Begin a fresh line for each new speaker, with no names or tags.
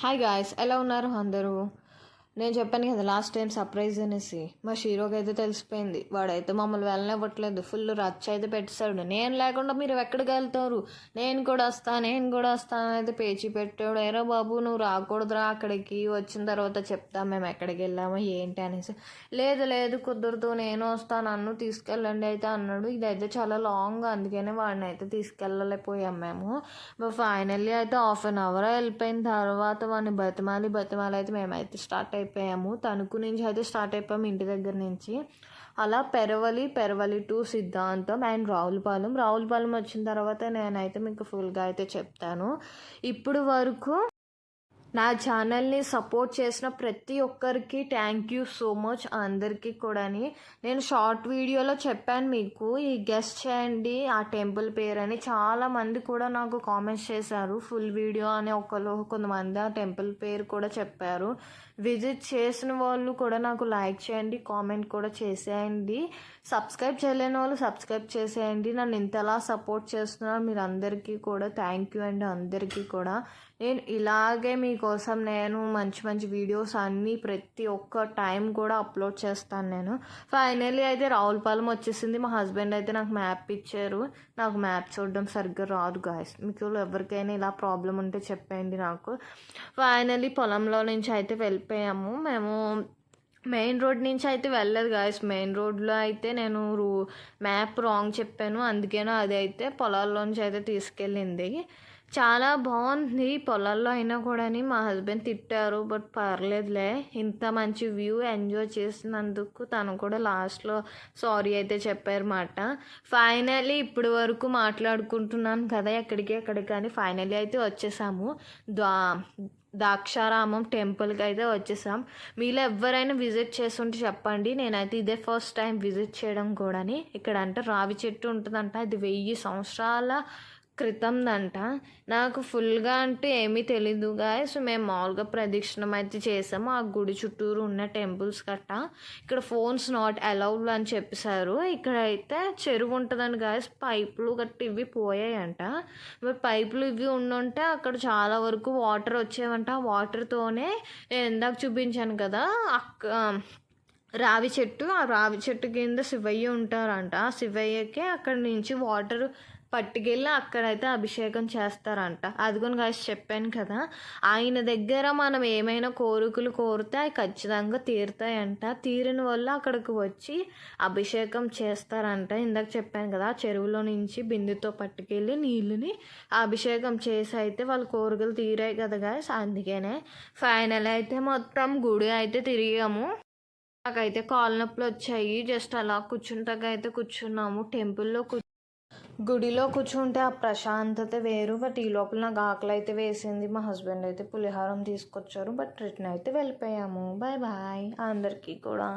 Hi guys, ఎలా ఉన్నారు అందరూ? నేను చెప్పాను కదా లాస్ట్ టైం సర్ప్రైజ్ అనేసి. మా షీరోకి అయితే తెలిసిపోయింది. వాడైతే మమ్మల్ని వెళ్ళనివ్వట్లేదు. ఫుల్ రచ్చ అయితే పెట్టేశాడు. నేను లేకుండా మీరు ఎక్కడికి వెళ్తారు, నేను కూడా వస్తాను అయితే పేచీ పెట్టాడు. ఏరా బాబు, నువ్వు రాకూడదురా అక్కడికి, వచ్చిన తర్వాత చెప్తాం మేము ఎక్కడికి వెళ్ళామో ఏంటి అనేసి. లేదు లేదు కుదరదు, నేను వస్తాను, నన్ను తీసుకెళ్ళండి అయితే అన్నాడు. ఇదైతే చాలా లాంగ్, అందుకనే వాడిని అయితే తీసుకెళ్ళలేకపోయాం మేము. ఫైనల్లీ అయితే హాఫ్ అన్ అవర్ వెళ్ళిపోయిన తర్వాత వాడిని బతిమాలి అయితే మేమైతే స్టార్ట్ అయిపోయాము. తణుకు నుంచి అయితే స్టార్ట్ అయిపోయాము, ఇంటి దగ్గర నుంచి. అలా పెరవలి టు సిద్ధాంతం అండ్ రావులపాలెం వచ్చిన తర్వాత నేనైతే మీకు ఫుల్గా అయితే చెప్తాను. ఇప్పుడు వరకు నా ఛానల్ని సపోర్ట్ చేసిన ప్రతి ఒక్కరికి థ్యాంక్ యూ సో మచ్. అందరికీ కూడా నేను షార్ట్ వీడియోలో చెప్పాను మీకు, ఈ గెస్ట్ చేయండి ఆ టెంపుల్ పేరు అని. చాలామంది కూడా నాకు కామెంట్స్ చేశారు. ఫుల్ వీడియో అని కొంతమంది ఆ టెంపుల్ పేరు కూడా చెప్పారు. విజిట్ చేసిన వాళ్ళు కూడా నాకు లైక్ చేయండి, కామెంట్ కూడా చేసేయండి. సబ్స్క్రైబ్ చేయలేని వాళ్ళు సబ్స్క్రైబ్ చేసేయండి. నన్ను ఇంతలా సపోర్ట్ చేస్తున్నారు మీరు అందరికీ కూడా థ్యాంక్ యూ అండి. అందరికీ కూడా నేను ఇలాగే మీకోసం నేను మంచి వీడియోస్ అన్నీ ప్రతి ఒక్క టైం కూడా అప్లోడ్ చేస్తాను. నేను ఫైనల్లీ అయితే రావులపాలెం వచ్చేసింది. మా హస్బెండ్ అయితే నాకు మ్యాప్ ఇచ్చారు. నాకు మ్యాప్ చూడడం సరిగ్గా రాదు గాయస్. మీకు ఎవరికైనా ఇలా ప్రాబ్లం ఉంటే చెప్పండి నాకు. ఫైనల్లీ పొలంలో నుంచి అయితే వెళ్ళిపోయాము మేము. మెయిన్ రోడ్ నుంచి అయితే వెళ్ళలేదు గాయస్. మెయిన్ రోడ్లో అయితే నేను మ్యాప్ రాంగ్ చెప్పాను, అందుకేనో అది అయితే పొలాల్లోంచి అయితే తీసుకెళ్ళింది. చాలా బాగుంది. పొలాల్లో అయినా కూడా మా హస్బెండ్ తిట్టారు, బట్ పర్లేదులే, ఇంత మంచి వ్యూ ఎంజాయ్ చేసినందుకు తను కూడా లాస్ట్లో సారీ అయితే చెప్పారన్నమాట. ఫైనల్లీ ఇప్పటి వరకు మాట్లాడుకుంటున్నాను కదా ఎక్కడికి అని. ఫైనల్లీ అయితే వచ్చేసాము. ద్రాక్షారామం టెంపుల్కి అయితే వచ్చేసాం. మీలో ఎవరైనా విజిట్ చేస్తుంటే చెప్పండి. నేనైతే ఇదే ఫస్ట్ టైం విజిట్ చేయడం కూడా. ఇక్కడ అంటే రావి చెట్టు ఉంటుందంట, ఇది 1000 సంవత్సరాల క్రితందంట. నాకు ఫుల్గా అంటే ఏమీ తెలీదు గాయస్. మేము మామూలుగా ప్రదక్షిణం అయితే చేసాము ఆ గుడి చుట్టూరు ఉన్న టెంపుల్స్ గట్ట. ఇక్కడ ఫోన్స్ నాట్ అలౌడ్ అని చెప్పేశారు. ఇక్కడ అయితే చెరువు ఉంటుందని గాయస్, పైపులు గట్టి ఇవి పోయాయంట. మరి పైపులు ఇవి ఉండుంటే అక్కడ చాలా వరకు వాటర్ వచ్చేవంట. ఆ వాటర్తోనే నేను ఇందాక చూపించాను కదా రావి చెట్టు, ఆ రావి చెట్టు కింద శివయ్య ఉంటారంట. ఆ శివయ్యకి అక్కడ నుంచి వాటర్ పట్టుకెళ్ళి అక్కడైతే అభిషేకం చేస్తారంట. అదిగోని గాయస్ చెప్పాను కదా, ఆయన దగ్గర మనం ఏమైనా కోరికలు కోరితే అవి ఖచ్చితంగా తీరుతాయంట. తీరిన వల్ల అక్కడికి వచ్చి అభిషేకం చేస్తారంట. ఇందాక చెప్పాను కదా, చెరువులో నుంచి బిందెతో పట్టుకెళ్ళి నీళ్ళని అభిషేకం చేసి అయితే వాళ్ళ కోరికలు తీరాయి కదా గాయస్. అందుకనే ఫైనల్ అయితే మొత్తం గుడి అయితే తిరిగాము. నాకైతే కాళ్ళ నొప్పులు వచ్చాయి. జస్ట్ అలా కూర్చుంటాకైతే కూర్చున్నాము. గుడిలో కూర్చుంటే ఆ ప్రశాంతత వేరు. బట్ ఈ లోపల నాకు ఆకలి అయితే వేసింది. మా హస్బెండ్ అయితే పులిహారం తీసుకొచ్చారు. బట్ రిటర్న్ అయితే వెళ్ళిపోయాము. బాయ్ అందరికీ కూడా.